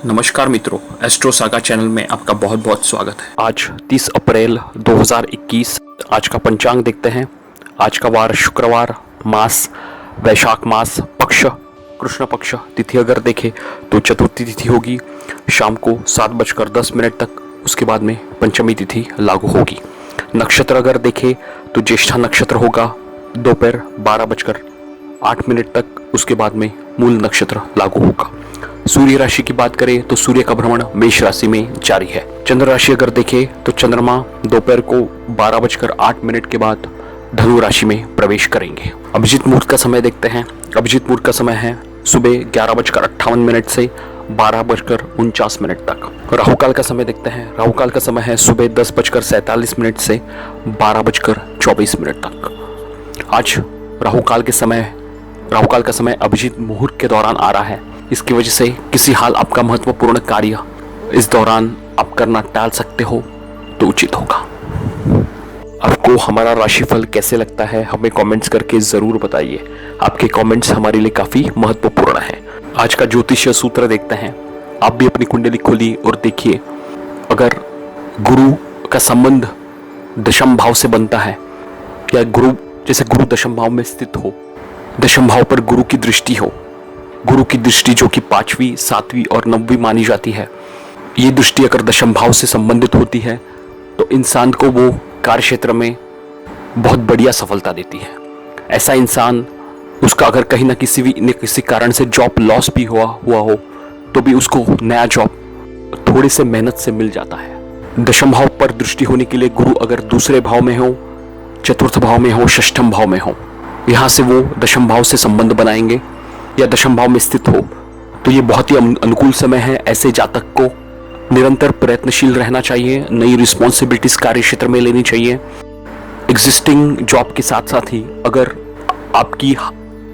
नमस्कार मित्रों, astro saga channel में आपका बहुत बहुत स्वागत है। आज 30 अप्रैल 2021 आज का पंचांग देखते हैं। आज का वार शुक्रवार, मास वैशाख मास, पक्ष कृष्ण पक्ष, तिथि अगर देखें तो चतुर्थी तिथि होगी शाम को 7:10 तक। उसके बाद में पंचमी तिथि लागू होगी। नक्षत्र अगर देखें तो ज्येष्ठा नक्षत्र होगा दोपहर 12:08 तक। उसके बाद में मूल नक्षत्र लागू होगा। सूर्य राशि की बात करें तो सूर्य का भ्रमण मेष राशि में जारी है। चंद्र राशि अगर देखें तो चंद्रमा दोपहर को 12:08 के बाद धनु राशि में प्रवेश करेंगे। अभिजीत मुहूर्त का समय देखते हैं। अभिजीत मुहूर्त का समय है सुबह 11:58 से 12:49 तक। राहुकाल का समय देखते हैं। राहुकाल का समय है सुबह 10:47 से 12:24 तक। आज राहुकाल का समय अभिजीत मुहूर्त के दौरान आ रहा है। इसकी वजह से किसी हाल आपका महत्वपूर्ण कार्य इस दौरान आप करना टाल सकते हो तो उचित होगा। आपको हमारा राशिफल कैसे लगता है हमें कमेंट्स करके जरूर बताइए। आपके कमेंट्स हमारे लिए काफी महत्वपूर्ण है। आज का ज्योतिषीय सूत्र देखते हैं। आप भी अपनी कुंडली खोलिए और देखिए, अगर गुरु का संबंध दशम भाव से बनता है या गुरु दशम भाव में स्थित हो, दशम भाव पर गुरु की दृष्टि हो, गुरु की दृष्टि जो कि 5वीं, 7वीं और 9वीं मानी जाती है, ये दृष्टि अगर दशम भाव से संबंधित होती है तो इंसान को वो कार्य क्षेत्र में बहुत बढ़िया सफलता देती है। ऐसा इंसान, उसका अगर कहीं ना किसी कारण से जॉब लॉस भी हुआ हो तो भी उसको नया जॉब थोड़ी से मेहनत से मिल जाता है। दशम भाव पर दृष्टि होने के लिए गुरु अगर दूसरे भाव में हो, चतुर्थ भाव में हो, षष्ठम भाव में हो, यहाँ से वो दशम भाव से संबंध बनाएंगे या दशम भाव में स्थित हो तो ये बहुत ही अनुकूल समय है। ऐसे जातक को निरंतर प्रयत्नशील रहना चाहिए, नई रिस्पॉन्सिबिलिटीज कार्य क्षेत्र में लेनी चाहिए। एग्जिस्टिंग जॉब के साथ साथ ही अगर आपकी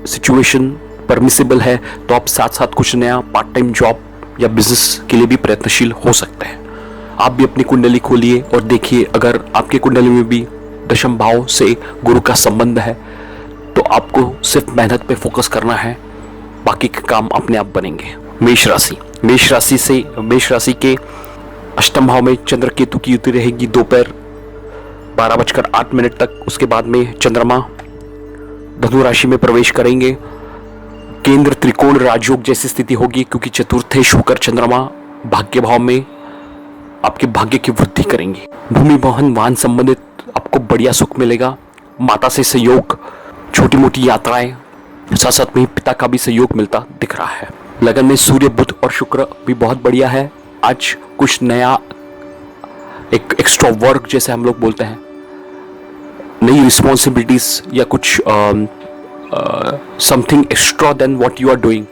सिचुएशन परमिसिबल है तो आप साथ साथ कुछ नया पार्ट टाइम जॉब या बिजनेस के लिए भी प्रयत्नशील हो सकते हैं। आप भी अपनी कुंडली खोलिए और देखिए, अगर आपके कुंडली में भी दशम भाव से गुरु का संबंध है तो आपको सिर्फ मेहनत पे फोकस करना है, बाकी के काम अपने आप बनेंगे। मेष राशि के अष्टम भाव में चंद्र केतु की युति रहेगी दोपहर 12:08 तक। उसके बाद में चंद्रमा धनु राशि में प्रवेश करेंगे। केंद्र त्रिकोण राजयोग जैसी स्थिति होगी, क्योंकि चतुर्थेश होकर चंद्रमा भाग्य भाव में आपके भाग्य की वृद्धि करेंगे। भूमि वाहन संबंधित आपको बढ़िया सुख मिलेगा। माता से सहयोग, छोटी मोटी यात्राएं, साथ साथ में पिता का भी सहयोग मिलता दिख रहा है। लगन में सूर्य, बुध और शुक्र भी बहुत बढ़िया है। आज कुछ नया, एक एक्स्ट्रा वर्क जैसे हम लोग बोलते हैं, नई रिस्पॉन्सिबिलिटीज या कुछ something extra than what you are doing,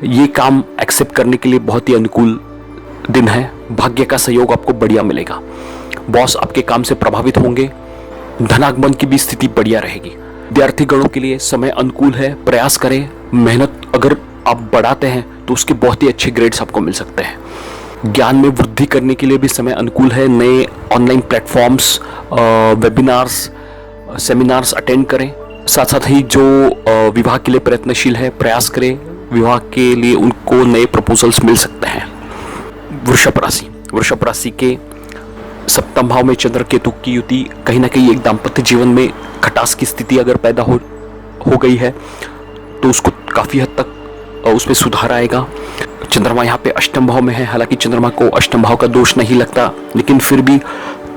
ये काम एक्सेप्ट करने के लिए बहुत ही अनुकूल दिन है। भाग्य का सहयोग आपको बढ़िया मिलेगा। बॉस आपके काम से प्रभावित होंगे। धनागमन की भी स्थिति बढ़िया रहेगी। विद्यार्थी गणों के लिए समय अनुकूल है। प्रयास करें, मेहनत अगर आप बढ़ाते हैं तो उसके बहुत ही अच्छे ग्रेड्स आपको मिल सकते हैं। ज्ञान में वृद्धि करने के लिए भी समय अनुकूल है। नए online platforms, webinars, seminars attend करें। साथ साथ ही जो विवाह के लिए प्रयत्नशील है, प्रयास करें, विवाह के लिए उनको नए प्रपोजल्स मिल सकते हैं। वृषभ राशि के सप्तम भाव में चंद्र केतु की युति कहीं ना कहीं एक दाम्पत्य जीवन में खटास की स्थिति अगर पैदा हो गई है तो उसको काफी हद तक उसमें सुधार आएगा। चंद्रमा यहाँ पे अष्टम भाव में है। हालांकि चंद्रमा को अष्टम भाव का दोष नहीं लगता, लेकिन फिर भी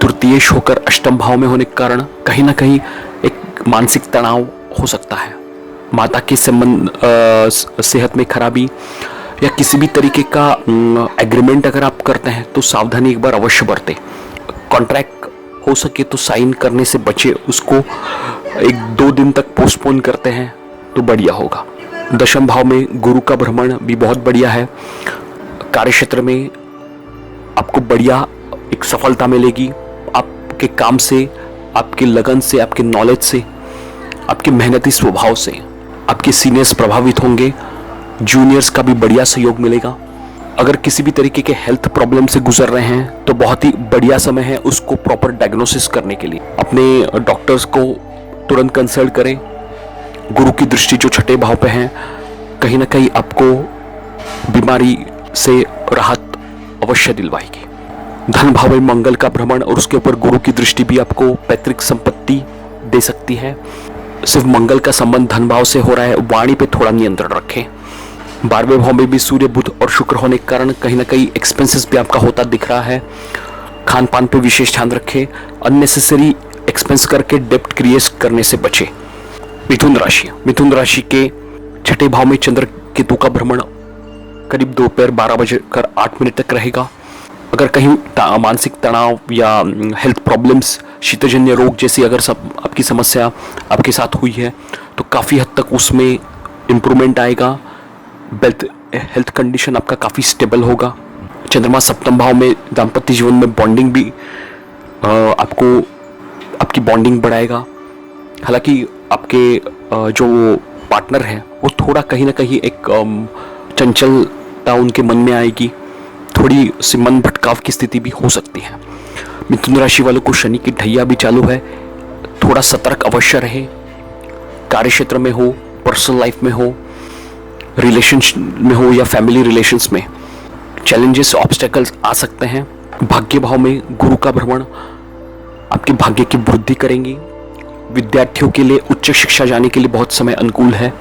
तृतीयेश होकर अष्टम भाव में होने के कारण कहीं ना कहीं एक मानसिक तनाव हो सकता है। माता के संबंध, सेहत में खराबी या किसी भी तरीके का एग्रीमेंट अगर आप करते हैं तो सावधानी एक बार अवश्य बरतें। कॉन्ट्रैक्ट हो सके तो साइन करने से बचे, उसको 1-2 दिन तक पोस्टपोन करते हैं तो बढ़िया होगा। दशम भाव में गुरु का भ्रमण भी बहुत बढ़िया है। कार्य क्षेत्र में आपको बढ़िया एक सफलता मिलेगी। आपके काम से, आपके लगन से, आपके नॉलेज से, आपके मेहनती स्वभाव से आपके सीनियर्स प्रभावित होंगे। जूनियर्स का भी बढ़िया सहयोग मिलेगा। अगर किसी भी तरीके के हेल्थ प्रॉब्लम से गुजर रहे हैं तो बहुत ही बढ़िया समय है उसको प्रॉपर डायग्नोसिस करने के लिए। अपने डॉक्टर्स को तुरंत कंसल्ट करें। गुरु की दृष्टि जो छठे भाव पे है, कहीं ना कहीं आपको बीमारी से राहत अवश्य दिलवाएगी। धन भाव में मंगल का भ्रमण और उसके ऊपर गुरु की दृष्टि भी आपको पैतृक संपत्ति दे सकती है। सिर्फ मंगल का संबंध धन भाव से हो रहा है, वाणी पे थोड़ा नियंत्रण रखें। 12वें भाव में भी सूर्य, बुध और शुक्र होने के कारण कहीं ना कहीं एक्सपेंसेस भी आपका होता दिख रहा है। खान पान पे विशेष ध्यान रखें, अननेसेसरी एक्सपेंस करके डेब्ट क्रिएट करने से बचें। मिथुन राशि के छठे भाव में चंद्र केतु का भ्रमण करीब दोपहर 12:08 तक रहेगा। अगर कहीं मानसिक तनाव या हेल्थ प्रॉब्लम्स, शीतजन्य रोग जैसी अगर सब आपकी समस्या आपके साथ हुई है तो काफ़ी हद तक उसमें इम्प्रूवमेंट आएगा। हेल्थ कंडीशन आपका काफ़ी स्टेबल होगा। चंद्रमा सप्तम भाव में दाम्पत्य जीवन में बॉन्डिंग भी आपकी बॉन्डिंग बढ़ाएगा। हालांकि आपके जो पार्टनर है वो थोड़ा कहीं ना कहीं एक चंचलता उनके मन में आएगी, थोड़ी सी मन भटकाव की स्थिति भी हो सकती है। मिथुन राशि वालों को शनि की ढैया भी चालू है, थोड़ा सतर्क अवश्य रहे। कार्य क्षेत्र में हो, पर्सनल लाइफ में हो, रिलेशनशिप में हो या फैमिली रिलेशंस में चैलेंजेस, ऑब्स्टेकल्स आ सकते हैं। भाग्य भाव में गुरु का भ्रमण आपके भाग्य की वृद्धि करेंगी। विद्यार्थियों के लिए उच्च शिक्षा जाने के लिए बहुत समय अनुकूल है,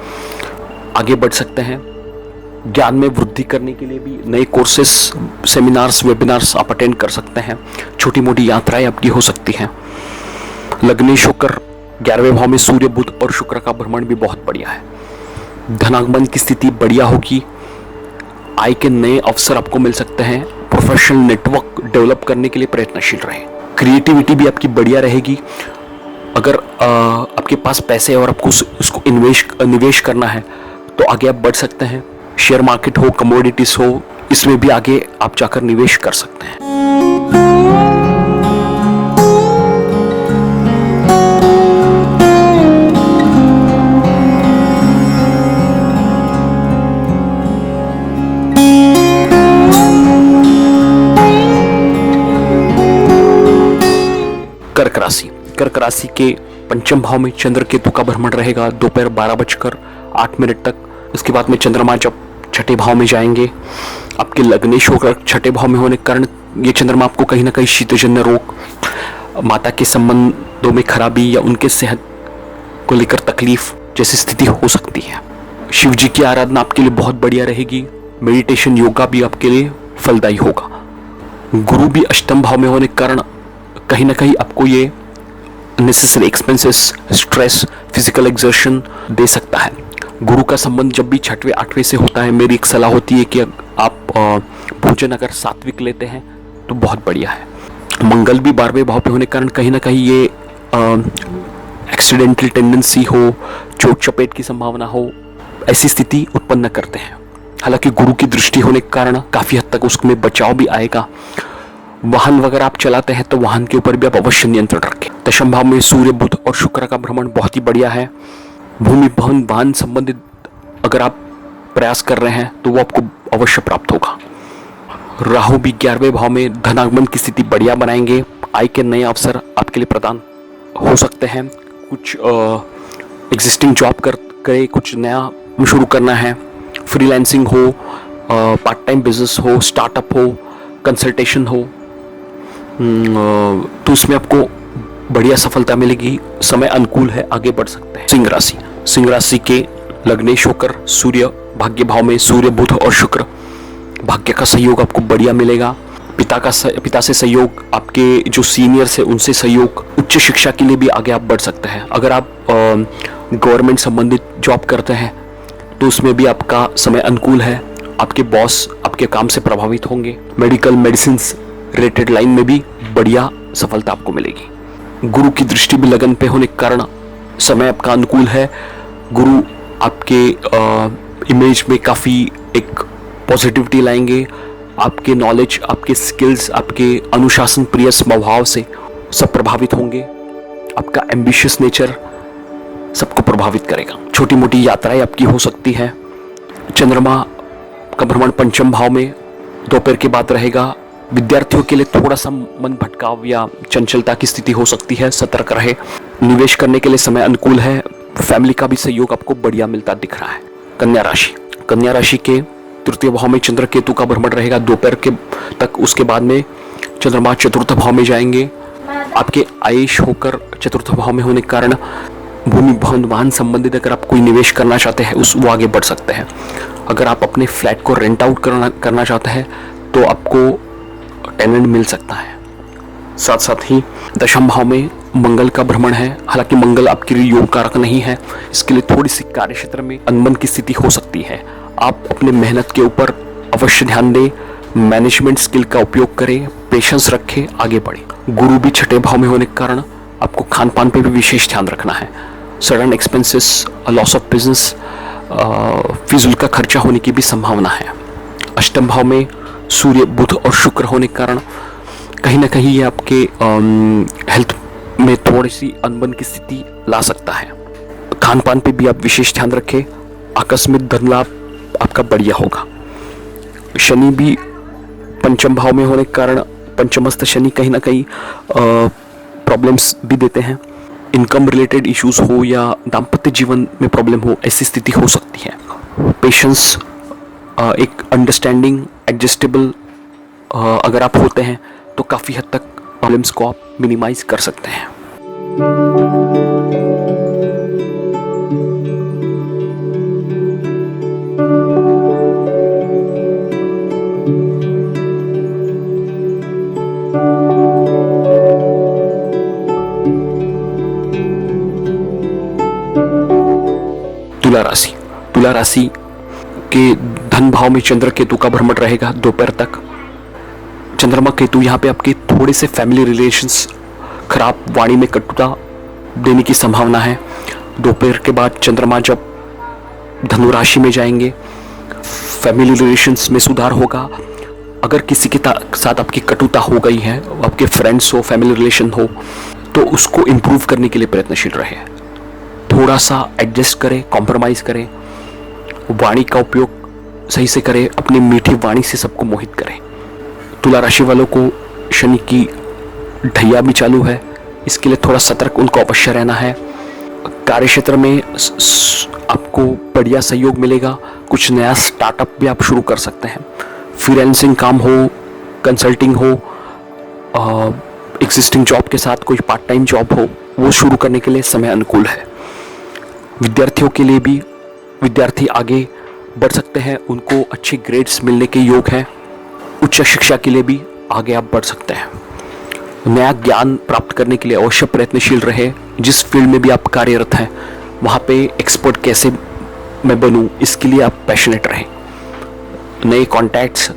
आगे बढ़ सकते हैं। ज्ञान में वृद्धि करने के लिए भी नए कोर्सेस, सेमिनार्स, वेबिनार्स आप अटेंड कर सकते हैं। छोटी मोटी यात्राएं आपकी हो सकती हैं। लग्नेश होकर 11वें भाव में सूर्य, बुध और शुक्र का भ्रमण भी बहुत बढ़िया है। धनागमन की स्थिति बढ़िया होगी। आय के नए अवसर आपको मिल सकते हैं। प्रोफेशनल नेटवर्क डेवलप करने के लिए प्रयत्नशील रहें। क्रिएटिविटी भी आपकी बढ़िया रहेगी। अगर आपके पास पैसे और आपको उसको निवेश करना है तो आगे आप बढ़ सकते हैं। शेयर मार्केट हो, कमोडिटीज हो, इसमें भी आगे आप जाकर निवेश कर सकते हैं। कर्क राशि के पंचम भाव में चंद्र केतु का भ्रमण रहेगा दोपहर 12:08 तक। उसके बाद में चंद्रमा जब छठे भाव में जाएंगे, आपके लग्नेश होकर छठे भाव में होने के कारण ये चंद्रमा आपको कहीं ना कहीं शीतजन्य रोग, माता के संबंधों में खराबी या उनके सेहत को लेकर तकलीफ जैसी स्थिति हो सकती है। शिव जी की आराधना आपके लिए बहुत बढ़िया रहेगी। मेडिटेशन, योगा भी आपके लिए फलदायी होगा। गुरु भी अष्टम भाव में होने के कारण कहीं ना कहीं आपको ये necessary expenses, stress, physical exertion दे सकता है। गुरु का संबंध जब भी 6वें 8वें से होता है, मेरी एक सलाह होती है कि आप भोजन अगर सात्विक लेते हैं तो बहुत बढ़िया है। मंगल भी 12वें भाव पे होने के कारण कहीं ना कहीं ये एक्सीडेंटल टेंडेंसी हो, चोट चपेट की संभावना हो, ऐसी स्थिति उत्पन्न करते हैं। हालांकि गुरु की दृष्टि होने के कारण काफ़ी हद तक उसमें बचाव भी आएगा। वाहन वगैरह आप चलाते हैं तो वाहन के ऊपर भी आप अवश्य नियंत्रण रखें। दशम भाव में सूर्य, बुध और शुक्र का भ्रमण बहुत ही बढ़िया है। भूमि, भवन, वाहन संबंधित अगर आप प्रयास कर रहे हैं तो वो आपको अवश्य प्राप्त होगा। राहु भी 11वें भाव में धनागमन की स्थिति बढ़िया बनाएंगे। आय के नए अवसर आपके लिए प्रदान हो सकते हैं। कुछ एग्जिस्टिंग जॉब करे, कुछ नया शुरू करना है, फ्रीलांसिंग हो, पार्ट टाइम बिजनेस हो, स्टार्टअप हो, कंसल्टेशन हो, तो उसमें आपको बढ़िया सफलता मिलेगी। समय अनुकूल है, आगे बढ़ सकते हैं। सिंह राशि के लग्नेश होकर सूर्य, भाग्य भाव में सूर्य, बुध और शुक्र, भाग्य का सहयोग आपको बढ़िया मिलेगा। पिता से सहयोग, आपके जो सीनियर्स है उनसे सहयोग, उच्च शिक्षा के लिए भी आगे आप बढ़ सकते हैं। अगर आप गवर्नमेंट संबंधित जॉब करते हैं तो उसमें भी आपका समय अनुकूल है। आपके बॉस आपके काम से प्रभावित होंगे। मेडिकल, मेडिसिन रिलेटेड लाइन में भी बढ़िया सफलता आपको मिलेगी। गुरु की दृष्टि भी लगन पे होने के कारण समय आपका अनुकूल है। गुरु आपके इमेज में काफ़ी एक पॉजिटिविटी लाएंगे। आपके नॉलेज, आपके स्किल्स, आपके अनुशासन प्रिय स्वभाव से सब प्रभावित होंगे। आपका एम्बिशियस नेचर सबको प्रभावित करेगा। छोटी मोटी यात्राएं आपकी हो सकती है। चंद्रमा का भ्रमण पंचम भाव में दोपहर के बाद रहेगा। विद्यार्थियों के लिए थोड़ा सा मन भटकाव या चंचलता की स्थिति हो सकती है, सतर्क रहे। निवेश करने के लिए समय अनुकूल है। फैमिली का भी सहयोग आपको बढ़िया मिलता दिख रहा है। कन्या राशि के तृतीय भाव में चंद्र केतु का भ्रमण रहेगा दोपहर के तक। उसके बाद में चंद्रमा चतुर्थ भाव में जाएंगे। आपके आयुष होकर चतुर्थ भाव में होने के कारण भूमि भवन वाहन संबंधित अगर आप कोई निवेश करना चाहते हैं वो आगे बढ़ सकते हैं। अगर आप अपने फ्लैट को रेंट आउट करना चाहते हैं तो आपको टेनेंट मिल सकता है। साथ साथ ही दशम भाव में मंगल का भ्रमण है। हालांकि मंगल आपके लिए योग कारक नहीं है, इसके लिए थोड़ी सी कार्य क्षेत्र में अनबन की स्थिति हो सकती है। आप अपने मेहनत के ऊपर अवश्य ध्यान दें, मैनेजमेंट स्किल का उपयोग करें, पेशेंस रखें, आगे बढ़ें। गुरु भी छठे भाव में होने के कारण आपको खान पान पे भी विशेष ध्यान रखना है। Sudden expenses, loss of business, फिजूल का खर्चा होने की भी संभावना है। अष्टम भाव में सूर्य, बुध और शुक्र होने के कारण कहीं ना कहीं ये आपके हेल्थ में थोड़ी सी अनबन की स्थिति ला सकता है। खान पान पे भी आप विशेष ध्यान रखें। आकस्मिक धन लाभ आपका बढ़िया होगा। शनि भी पंचम भाव में होने के कारण पंचमस्थ शनि कहीं ना कहीं प्रॉब्लम्स भी देते हैं। इनकम रिलेटेड इश्यूज हो या दाम्पत्य जीवन में प्रॉब्लम हो, ऐसी स्थिति हो सकती है। पेशेंस, एक अंडरस्टैंडिंग, एडजस्टेबल अगर आप होते हैं तो काफ़ी हद तक प्रॉब्लम्स को आप मिनिमाइज कर सकते हैं। तुला राशि के धन भाव में चंद्र केतु का भ्रमण रहेगा दोपहर तक। चंद्रमा केतु यहाँ पे आपके थोड़े से फैमिली रिलेशंस खराब, वाणी में कटुता देने की संभावना है। दोपहर के बाद चंद्रमा जब धनु राशि में जाएंगे, फैमिली रिलेशंस में सुधार होगा। अगर किसी के साथ आपकी कटुता हो गई है, आपके फ्रेंड्स हो, फैमिली रिलेशन हो, तो उसको इम्प्रूव करने के लिए प्रयत्नशील रहे। थोड़ा सा एडजस्ट करें, कॉम्प्रोमाइज़ करें, वाणी का उपयोग सही से करें, अपनी मीठी वाणी से सबको मोहित करें। तुला राशि वालों को शनि की ढैया भी चालू है, इसके लिए थोड़ा सतर्क उनको अवश्य रहना है। कार्य क्षेत्र में आपको बढ़िया सहयोग मिलेगा। कुछ नया स्टार्टअप भी आप शुरू कर सकते हैं। फ्रीलांसिंग काम हो, कंसल्टिंग हो, एग्जिस्टिंग जॉब के साथ कोई पार्ट टाइम जॉब हो, वो शुरू करने के लिए समय अनुकूल है। विद्यार्थियों के लिए भी, विद्यार्थी आगे बढ़ सकते हैं, उनको अच्छे ग्रेड्स मिलने के योग है। उच्च शिक्षा के लिए भी आगे आप बढ़ सकते हैं। नया ज्ञान प्राप्त करने के लिए अवश्य प्रयत्नशील रहे। जिस फील्ड में भी आप कार्यरत हैं वहाँ पे एक्सपर्ट कैसे मैं बनूं, इसके लिए आप पैशनेट रहें। नए contacts,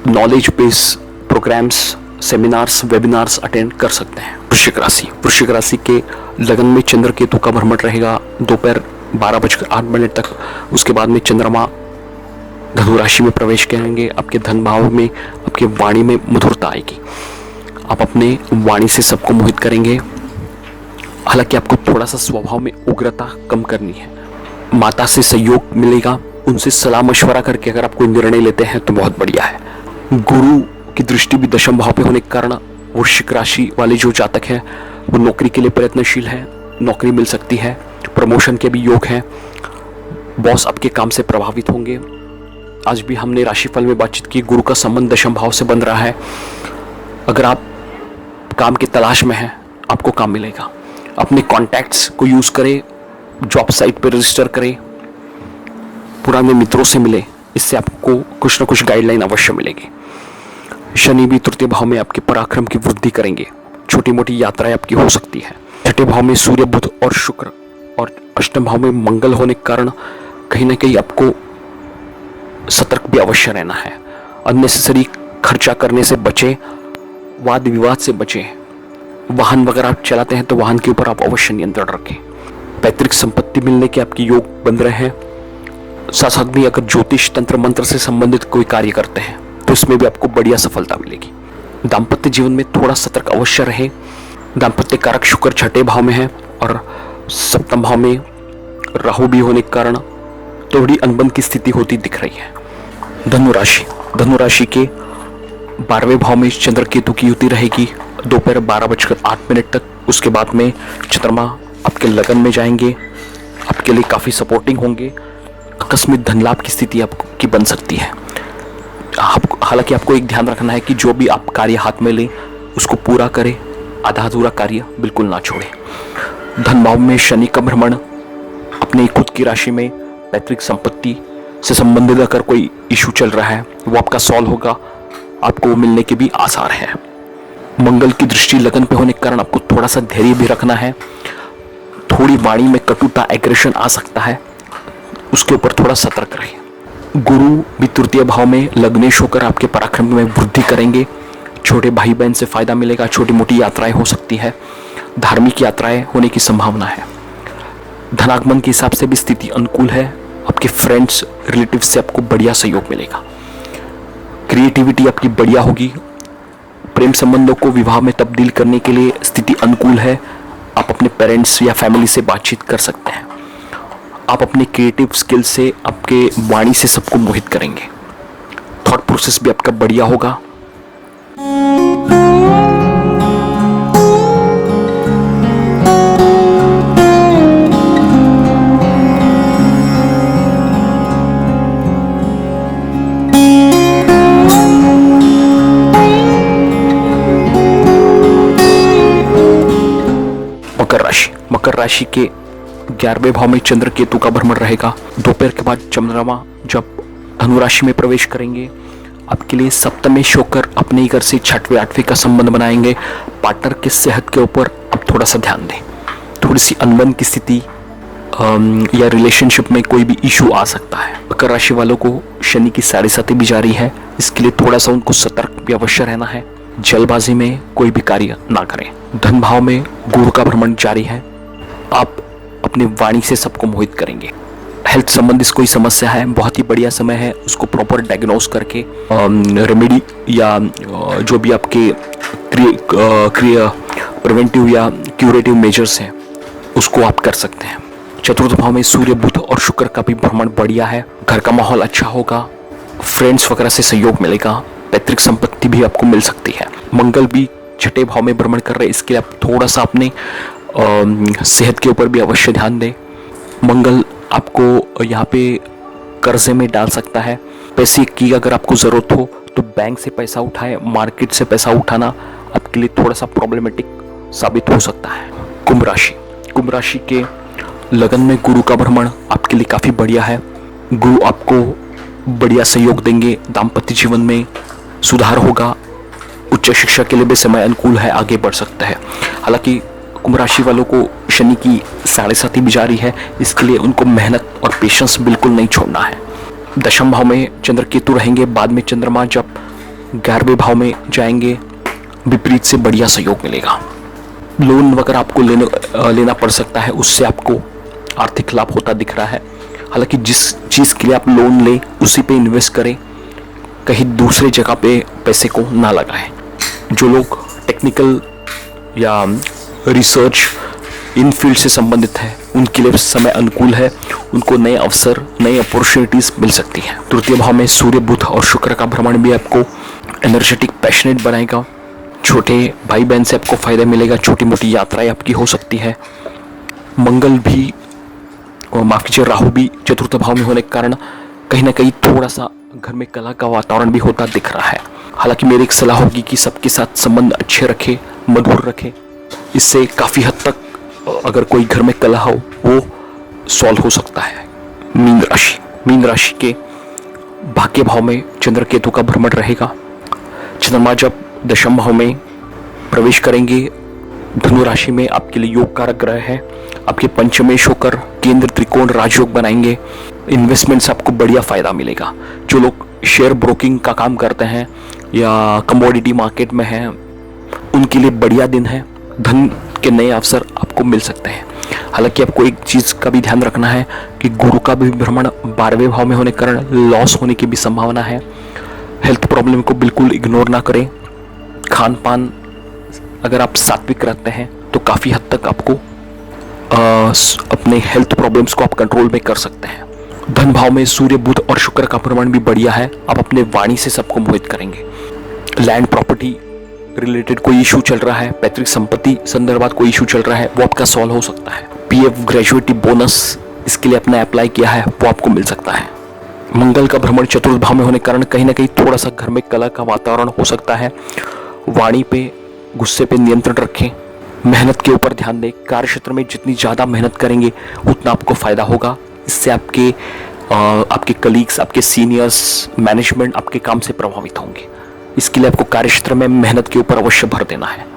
knowledge base programs, seminars, webinars attend कर सकते हैं। वृश्चिक राशि के लगन में चंद्र केतु का भ्रमण रहेगा दोपहर 12:08 तक। उसके बाद में चंद्रमा धनु राशि में प्रवेश करेंगे। आपके धन भाव में आपकी वाणी में मधुरता आएगी। आप अपने वाणी से सबको मोहित करेंगे। हालांकि आपको थोड़ा सा स्वभाव में उग्रता कम करनी है। माता से सहयोग मिलेगा, उनसे सलाह मशवरा करके अगर आप कोई निर्णय लेते हैं तो बहुत बढ़िया है। गुरु की दृष्टि भी दशम भाव पे होने के कारण वृश्चिक राशि वाले जो जातक हैं वो नौकरी के लिए प्रयत्नशील है। नौकरी मिल सकती है, प्रमोशन के भी योग हैं। बॉस आपके काम से प्रभावित होंगे। आज भी हमने राशिफल में बातचीत की, गुरु का संबंध दशम भाव से बन रहा है। अगर आप काम की तलाश में हैं, आपको काम मिलेगा। अपने कॉन्टैक्ट्स को यूज़ करें, जॉब साइट पर रजिस्टर करें, पुराने मित्रों से मिले, इससे आपको कुछ न कुछ गाइडलाइन अवश्य मिलेगी। शनि भी तृतीय भाव में आपके पराक्रम की वृद्धि करेंगे। छोटी मोटी यात्राएं आपकी हो सकती है। छठे भाव में सूर्य, बुध और शुक्र और अष्टम भाव में मंगल होने के कारण कहीं ना कहीं आपको सतर्क भी अवश्य रहना है। अननेसेसरी खर्चा करने से बचें, वाद विवाद से बचें। वाहन वगैरह आप चलाते हैं तो वाहन के ऊपर आप अवश्य नियंत्रण रखें। पैतृक संपत्ति मिलने के आपके योग बन रहे हैं। साथ साथ भी अगर ज्योतिष, तंत्र मंत्र से संबंधित कोई कार्य करते हैं तो इसमें भी आपको बढ़िया सफलता मिलेगी। दाम्पत्य जीवन में थोड़ा सतर्क अवश्य रहे। दाम्पत्य कारक शुक्र छठे भाव में है और सप्तम भाव में राहु भी होने के कारण थोड़ी अनबन की स्थिति होती दिख रही है। धनु राशि के 12वें भाव में चंद्र केतु की युति रहेगी दोपहर 12:08 तक। उसके बाद में चंद्रमा आपके लगन में जाएंगे, आपके लिए काफ़ी सपोर्टिंग होंगे। आकस्मिक धन लाभ की स्थिति आपकी बन सकती है। हालांकि आपको एक ध्यान रखना है कि जो भी आप कार्य हाथ में लें उसको पूरा करें, आधा अधूरा कार्य बिल्कुल ना छोड़ें। धन भाव में शनि का भ्रमण, अपनी खुद की राशि में पैतृक संपत्ति से संबंधित अगर कोई इशू चल रहा है वो आपका सॉल्व होगा, आपको मिलने के भी आसार है। मंगल की दृष्टि लगन पे होने के कारण आपको थोड़ा सा धैर्य भी रखना है। थोड़ी वाणी में कटुता, एग्रेशन आ सकता है, उसके ऊपर थोड़ा सतर्क रहिए। गुरु भी तृतीय भाव में लग्नेश होकर आपके पराक्रम में वृद्धि करेंगे। छोटे भाई बहन से फायदा मिलेगा, छोटी मोटी यात्राएं हो सकती है, धार्मिक यात्राएं होने की संभावना है। धनागमन के हिसाब से भी स्थिति अनुकूल है। आपके फ्रेंड्स, रिलेटिव से आपको बढ़िया सहयोग मिलेगा। क्रिएटिविटी आपकी बढ़िया होगी। प्रेम संबंधों को विवाह में तब्दील करने के लिए स्थिति अनुकूल है। आप अपने पेरेंट्स या फैमिली से बातचीत कर सकते हैं। आप अपने क्रिएटिव स्किल से, आपके वाणी से सबको मोहित करेंगे। थॉट प्रोसेस भी आपका बढ़िया होगा। मकर राशि के 11वें भाव में चंद्र केतु का भ्रमण रहेगा। दोपहर के बाद चंद्रमा जब धनु राशि में प्रवेश करेंगे, आपके लिए सप्तमेश होकर अपने ही घर से 6वें 8वें का संबंध बनाएंगे। पार्टनर की सेहत के ऊपर आप थोड़ा सा ध्यान दें। थोड़ी सी अनबन की स्थिति या रिलेशनशिप में कोई भी इशू आ सकता है। मकर राशि वालों को शनि की 7.5 भी जारी है, इसके लिए थोड़ा सा उनको सतर्क भी अवश्य रहना है। जल्दबाजी में कोई भी कार्य ना करें। धन भाव में गुरु का भ्रमण जारी है। आप अपनी वाणी से सबको मोहित करेंगे। हेल्थ संबंधित कोई समस्या है, बहुत ही बढ़िया समय है उसको प्रॉपर डायग्नोस करके रेमेडी या जो भी आपके प्रिवेंटिव या क्यूरेटिव मेजर्स हैं उसको आप कर सकते हैं। चतुर्थ भाव में सूर्य, बुध और शुक्र का भी भ्रमण बढ़िया है। घर का माहौल अच्छा होगा, फ्रेंड्स वगैरह से सहयोग मिलेगा, पैतृक संपत्ति भी आपको मिल सकती है। मंगल भी 6ठे भाव में भ्रमण कर रहे हैं, इसके लिए आप थोड़ा सा अपने सेहत के ऊपर भी अवश्य ध्यान दें। मंगल आपको यहाँ पे कर्जे में डाल सकता है। पैसे की अगर आपको ज़रूरत हो तो बैंक से पैसा उठाएं। मार्केट से पैसा उठाना आपके लिए थोड़ा सा प्रॉब्लमेटिक साबित हो सकता है। कुंभ राशि के लगन में गुरु का भ्रमण आपके लिए काफ़ी बढ़िया है। गुरु आपको बढ़िया सहयोग देंगे, दाम्पत्य जीवन में सुधार होगा। उच्च शिक्षा के लिए भी समय अनुकूल है, आगे बढ़ सकता है। हालांकि कुंभ राशि वालों को शनि की 7.5 भी जारी है, इसके लिए उनको मेहनत और पेशेंस बिल्कुल नहीं छोड़ना है। दशम भाव में चंद्र केतु रहेंगे, बाद में चंद्रमा जब 11वें भाव में जाएंगे, विपरीत से बढ़िया सहयोग मिलेगा। लोन वगैरह आपको लेना पड़ सकता है, उससे आपको आर्थिक लाभ होता दिख रहा है। हालांकि जिस चीज़ के लिए आप लोन लें उसी पे इन्वेस्ट करें, कहीं दूसरे जगह पे पैसे को ना लगाएं। जो लोग टेक्निकल या रिसर्च इन फील्ड से संबंधित है उनके लिए समय अनुकूल है, उनको नए अवसर, नई अपॉर्चुनिटीज मिल सकती हैं। तृतीय भाव में सूर्य, बुध और शुक्र का भ्रमण भी आपको एनर्जेटिक, पैशनेट बनाएगा। छोटे भाई बहन से आपको फायदा मिलेगा, छोटी मोटी यात्राएं आपकी हो सकती है। मंगल भी और माफ कीजिए राहु भी चतुर्थ भाव में होने के कारण कहीं ना कहीं थोड़ा सा घर में कलह का वातावरण भी होता दिख रहा है। हालांकि मेरी एक सलाह होगी कि सबके साथ संबंध अच्छे रखें, मधुर रखें। इससे काफ़ी हद तक अगर कोई घर में कलह हो वो सॉल्व हो सकता है। मीन राशि के भाग्य भाव में चंद्र केतु का भ्रमण रहेगा। चंद्रमा जब दशम भाव में प्रवेश करेंगे, धनु राशि में आपके लिए योग कारक ग्रह है। आपके पंचमेश होकर केंद्र त्रिकोण राजयोग बनाएंगे। इन्वेस्टमेंट से आपको बढ़िया फायदा मिलेगा। जो लोग शेयर ब्रोकिंग का काम करते हैं या कमोडिटी मार्केट में हैं उनके लिए बढ़िया दिन है। धन के नए अवसर आपको मिल सकते हैं। हालांकि आपको एक चीज़ का भी ध्यान रखना है कि गुरु का भी भ्रमण 12वें भाव में होने के कारण लॉस होने की भी संभावना है। हेल्थ प्रॉब्लम को बिल्कुल इग्नोर ना करें। खान पान अगर आप सात्विक रखते हैं तो काफ़ी हद तक आपको अपने हेल्थ प्रॉब्लम्स को आप कंट्रोल में कर सकते हैं। धन भाव में सूर्य, बुध और शुक्र का भ्रमण भी बढ़िया है। आप अपने वाणी से सबको मोहित करेंगे। लैंड प्रॉपर्टी रिलेटेड कोई इशू चल रहा है, पैतृक संपत्ति संदर्भात कोई इशू चल रहा है, वो आपका सॉल्व हो सकता है। पीएफ, ग्रेजुएटी बोनस इसके लिए आपने अप्लाई किया है वो आपको मिल सकता है। मंगल का भ्रमण चतुर्थ भाव में होने के कारण कहीं ना कहीं थोड़ा सा घर में कलह का वातावरण हो सकता है। वाणी पे, गुस्से पे नियंत्रण रखें। मेहनत के ऊपर ध्यान दें। कार्य क्षेत्र में जितनी ज़्यादा मेहनत करेंगे उतना आपको फ़ायदा होगा। इससे आपके कलीग्स, आपके सीनियर्स, मैनेजमेंट आपके काम से प्रभावित होंगे। इसके लिए आपको कार्य क्षेत्र में मेहनत के ऊपर अवश्य भर देना है।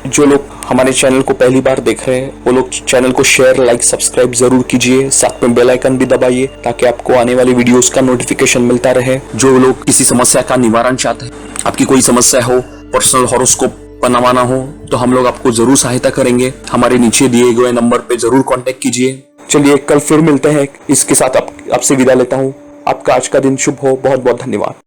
जो लोग हमारे चैनल को पहली बार देख रहे हैं वो लोग चैनल को शेयर, लाइक, सब्सक्राइब जरूर कीजिए। साथ में बेल आइकन भी दबाइए ताकि आपको आने वाली वीडियोस का नोटिफिकेशन मिलता रहे। जो लोग किसी समस्या का निवारण चाहते हैं, आपकी कोई समस्या हो, पर्सनल हॉरोस्कोप बनवाना हो, तो हम लोग आपको जरूर सहायता करेंगे। हमारे नीचे दिए गए नंबर पे जरूर कॉन्टेक्ट कीजिए। चलिए कल फिर मिलते हैं। इसके साथ आपसे विदा लेता हूँ। आपका आज का दिन शुभ हो। बहुत बहुत धन्यवाद।